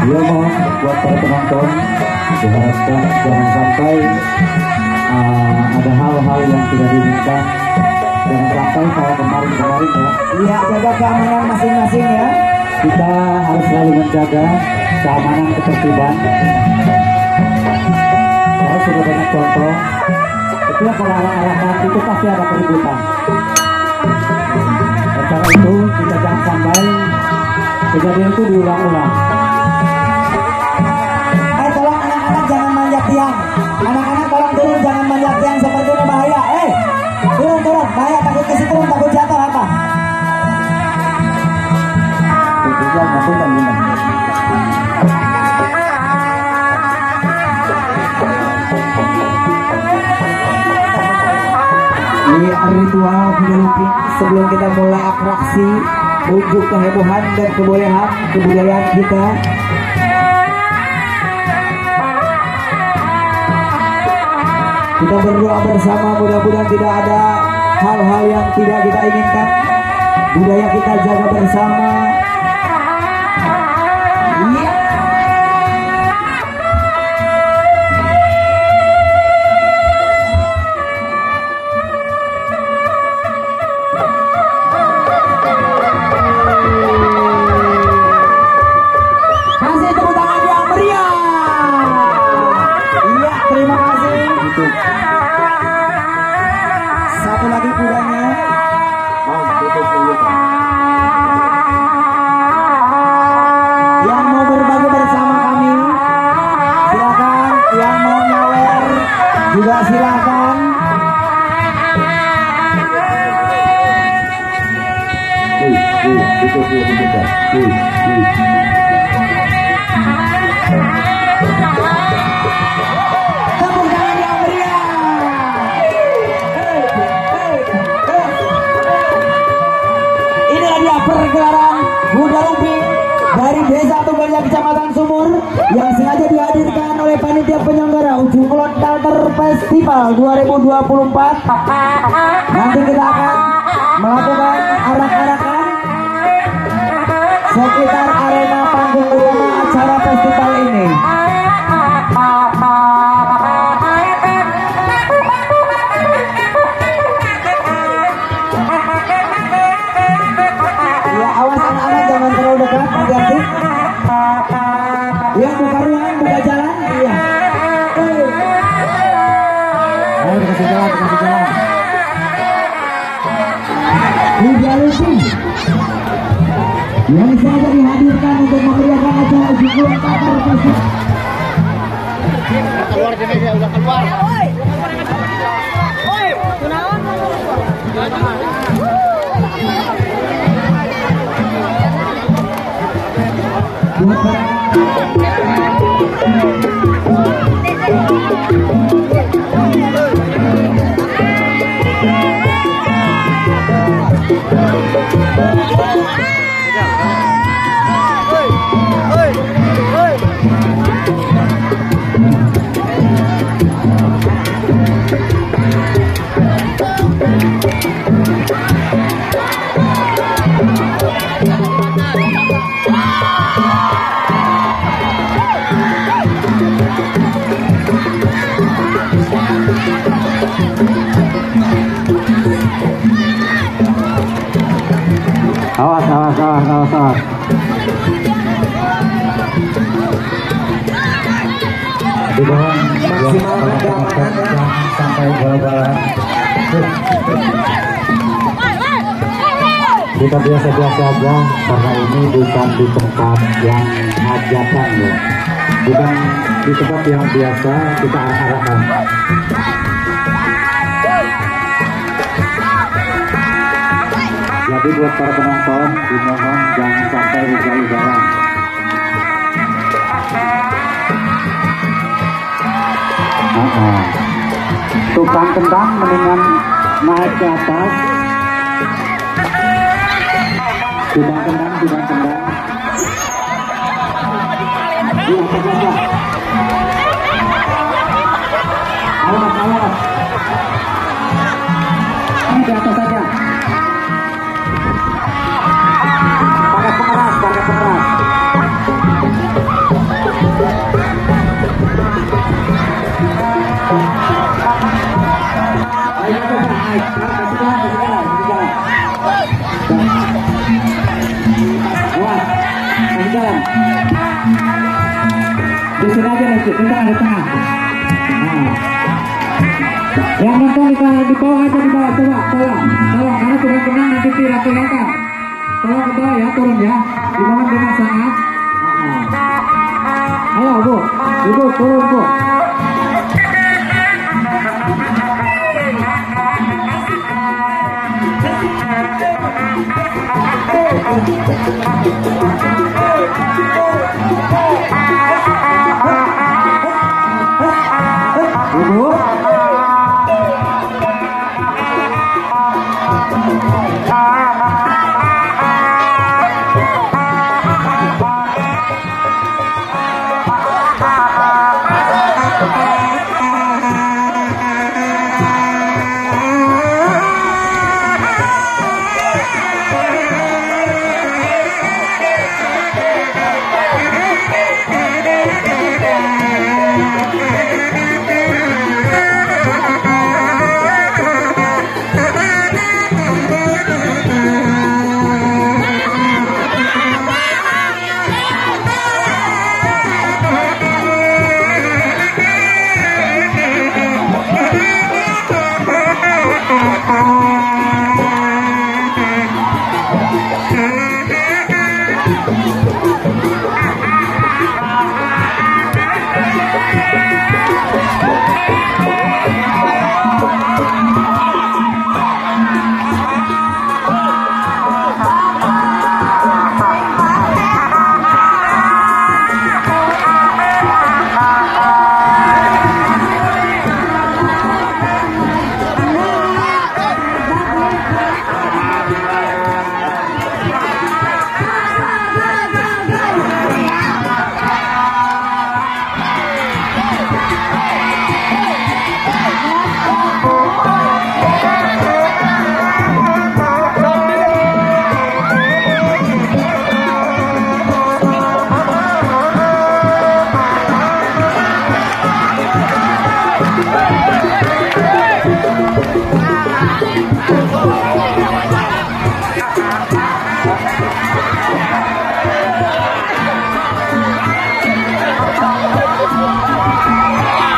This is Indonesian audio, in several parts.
Ya mohon buat para penonton diharapkan jangan sampai ada hal-hal yang tidak diinginkan. Jangan sampai kayak kemarin-kemarin ya. Iya, jaga keamanan masing-masing ya. Kita harus selalu menjaga keamanan ketertiban. Saya sudah banyak contoh. Setiap kalau arah-arahan itu pasti ada keributan. Dan cara itu kita jangan sampai kejadian itu diulang-ulang. Tolong anak-anak jangan manjat tiang. Anak-anak tolong turun, jangan manjat tiang seperti ini bahaya. Turun, bahaya, takut kesetrum, takut jatuh apa? Ini ritual video sebelum kita mulai atraksi unjuk kehebohan dan kebudayaan kita. Kita berdoa bersama, mudah-mudahan tidak ada hal-hal yang tidak kita inginkan. Budaya kita jaga bersama. Iya. Kasih tepuk tangan yang meriah. Iya, terima kasih. Satu lagi kudanya. Yang mau berbagi bersama kami silakan, yang mau nyawer juga silakan. Tepuk tangan yang meriah. Inilah dia pergelaran Kuda Lumping dari Desa Tunggalnya Kecamatan Sumur yang sengaja dihadirkan oleh panitia penyelenggara Ujung Kulon Kalter Festival 2024. Nanti kita akan melakukan arak-arakan sekitar arena panggung utama acara festival ini. Ya, awas anak-anak jangan terlalu dekat, hati-hati. Ya, buka ruangan, buka jalan. Iya. Ayo dikasih jalan, dikasih jalan. Kuda Lumping yang sengaja dihadirkan untuk memeriahkan acara Uji Kulon Kalter Festival. Keluar jenis ya, udah keluar. Awas. Dimohon Maksimalkan keamanan sampai bal-balan. Kita biasa-biasa aja karena ini bukan di tempat yang hajatan ya. Bukan di tempat yang biasa kita arah-arahkan. Jadi buat para penonton dimohon jangan sampai ugal-ugalan. Tukang tendang mendingan naik ke atas. Tukang tendang. Iya, saja. Awas. Ini di atas saja. Pakai pengeras. bawah aja di bawah, coba tolong karena turun tenang nanti tidak kelihatan. Tolong ke bawah ya, turun ya. Dimohon dengan sangat. Ayo Bu, ibu turun Bu. Ibu.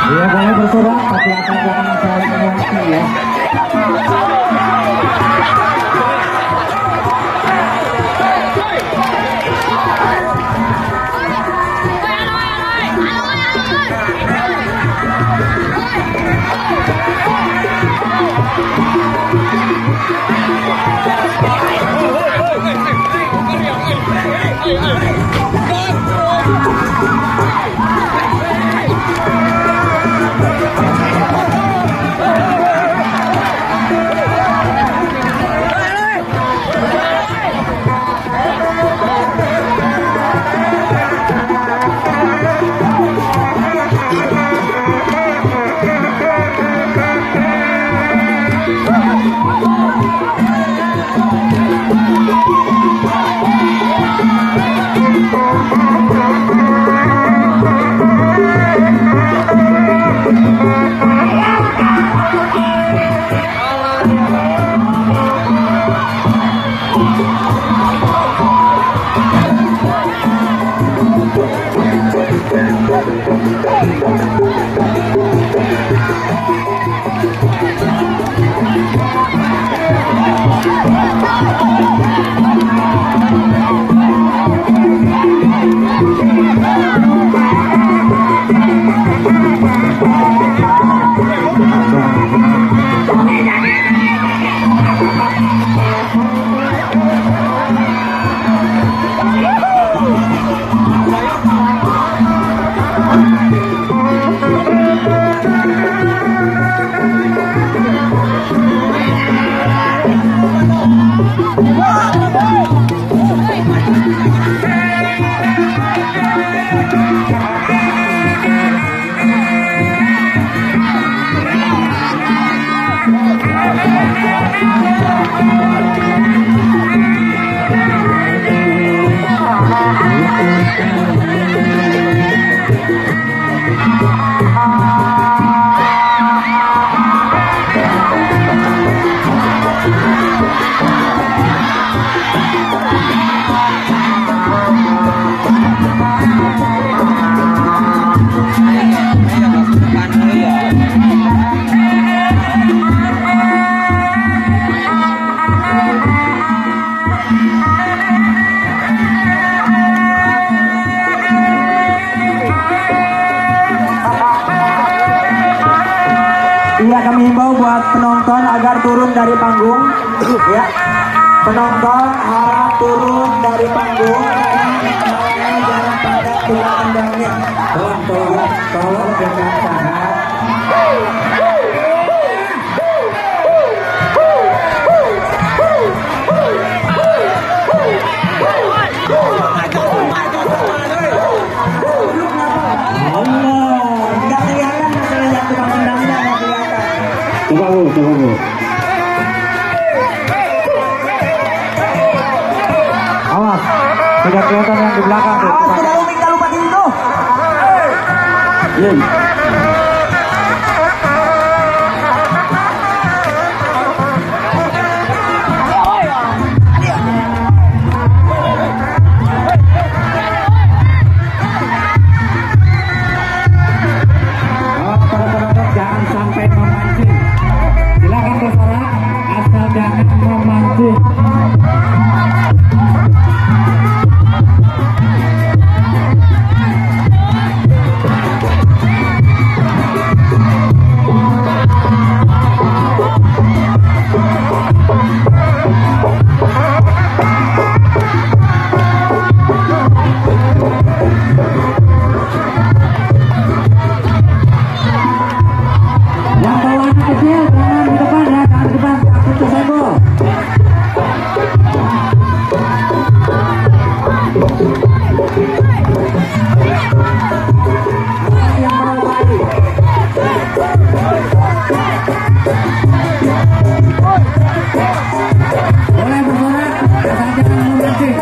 Ya boleh bersorak, tapi akan jangan saling mengungsi ya. Iya, kami himbau buat penonton agar turun dari panggung. Ya, penonton harap turun dari panggung. Jangan pada tulang endangnya. Tolong jaga tahan. Allah, nggak kelihatan masalah yang tulang endangnya, nggak kelihatan. Coba Bu. Awas, tidak kelihatan yang di belakang tuh. Awas, tidak minta lupa itu. Iya. Para penonton jangan sampai memancing. Silakan bersorak asal jangan memancing. Yang bawahnya kecil jangan di depan ya, jangan di depan, takut kesenggol. Yang bawah lagi. Boleh bersorak, asal jangan memancing.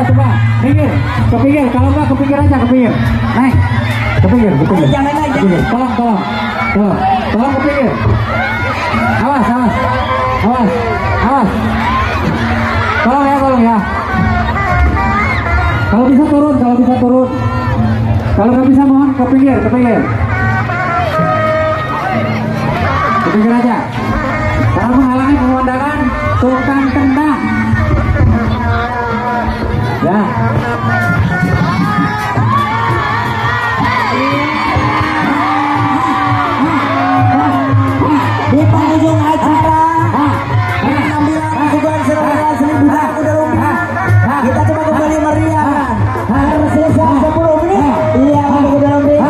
Coba pinggir, ke pinggir, kalau enggak ke pinggir aja, ke pinggir. Naik, ke pinggir, ke pinggir. Jangan naik, Pinggir. Tolong ke pinggir. Awas. Tolong ya. Kalau bisa turun. Kalau nggak bisa mohon ke pinggir. Ke pinggir aja. Karena menghalangi pemandangan tukang tendang. Ya. Di penghujung acara pengambilan suguhan seragam seni budaya kuda lumping, kita coba kembali meriahkan. Tersisa 10 menit. Iya, kuda lumping.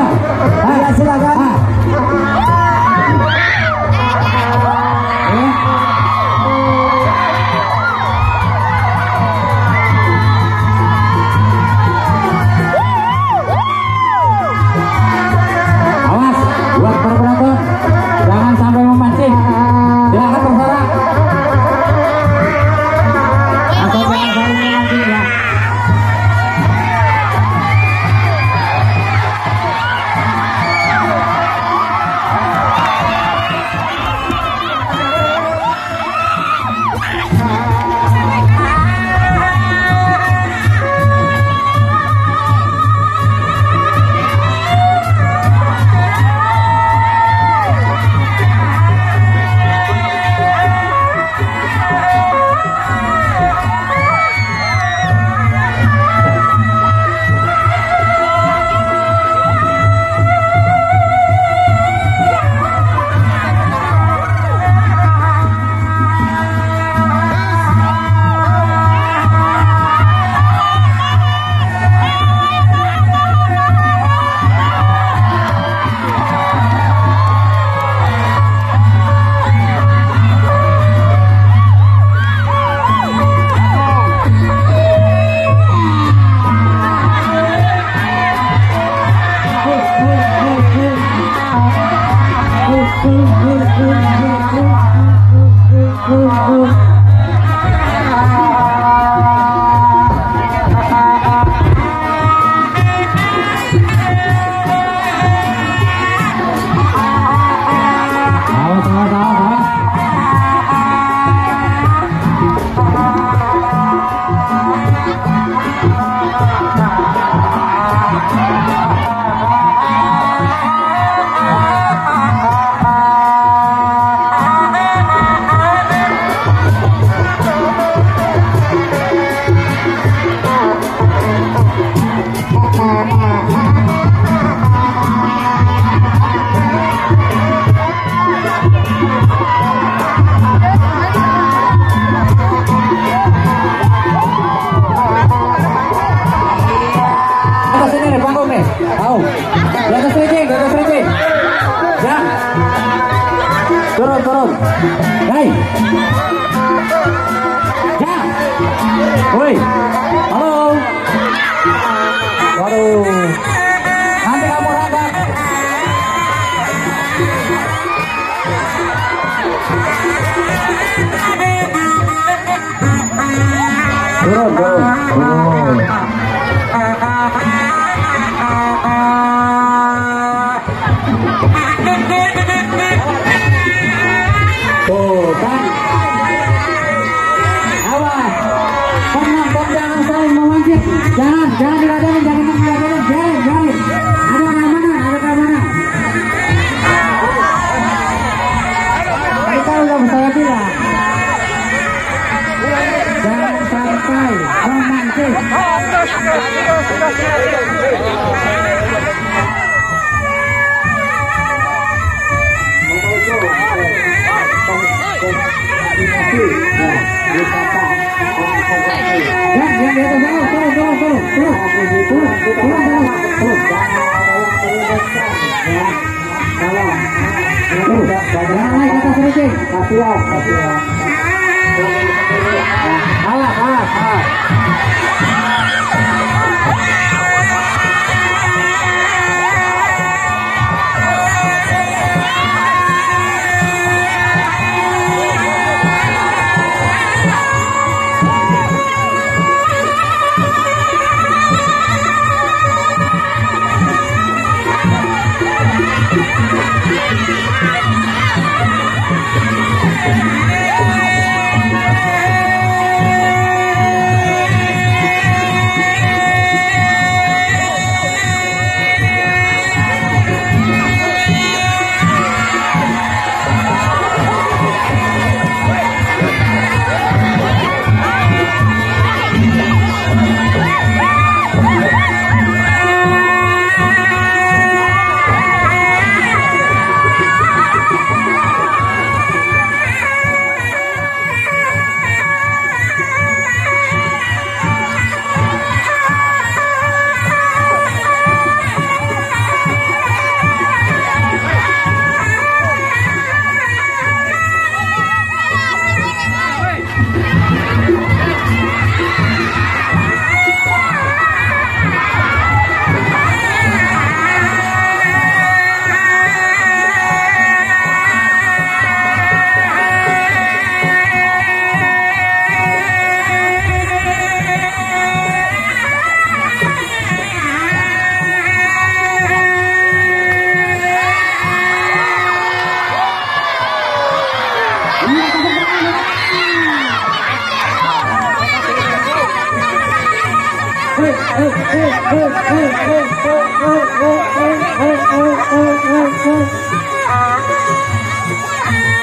turun. Tuh kan. Awas. Penonton jangan saling memancing. Jangan diladenin, jangan. Ada keamanan. Kita udah bersama tidak. Jangan sampai memancing.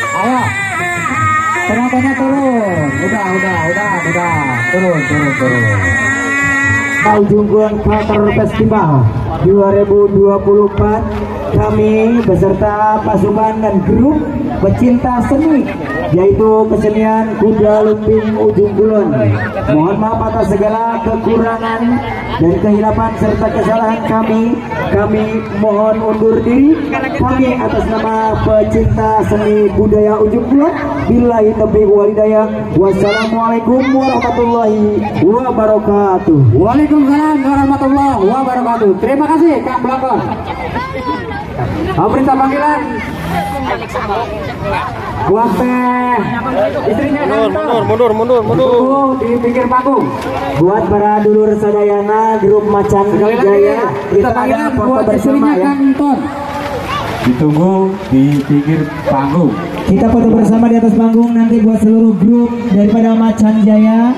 Ayo, penontonnya turun. Udah. Turun. Ujungguan Theater Festival 2024 kami beserta pasukan dan grup pecinta seni yaitu kesenian kuda lumping Ujung Kulon. Mohon maaf atas segala kekurangan dan kehilapan serta kesalahan kami mohon undur diri. Kami atas nama pecinta seni budaya Ujung Kulon, billahi taufiq wal hidayah. Wassalamualaikum warahmatullahi wabarakatuh. Waalaikumsalam warahmatullahi wabarakatuh. Terima kasih Kang Blangkon. Perintah panggilan buat istrinya mundur di pinggir panggung. Buat para dulur sadayana grup Macan Jaya, kita panggilan ada foto buat bersama ya. Ditunggu di pinggir panggung. Kita foto bersama di atas panggung nanti buat seluruh grup daripada Macan Jaya.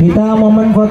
Kita momen foto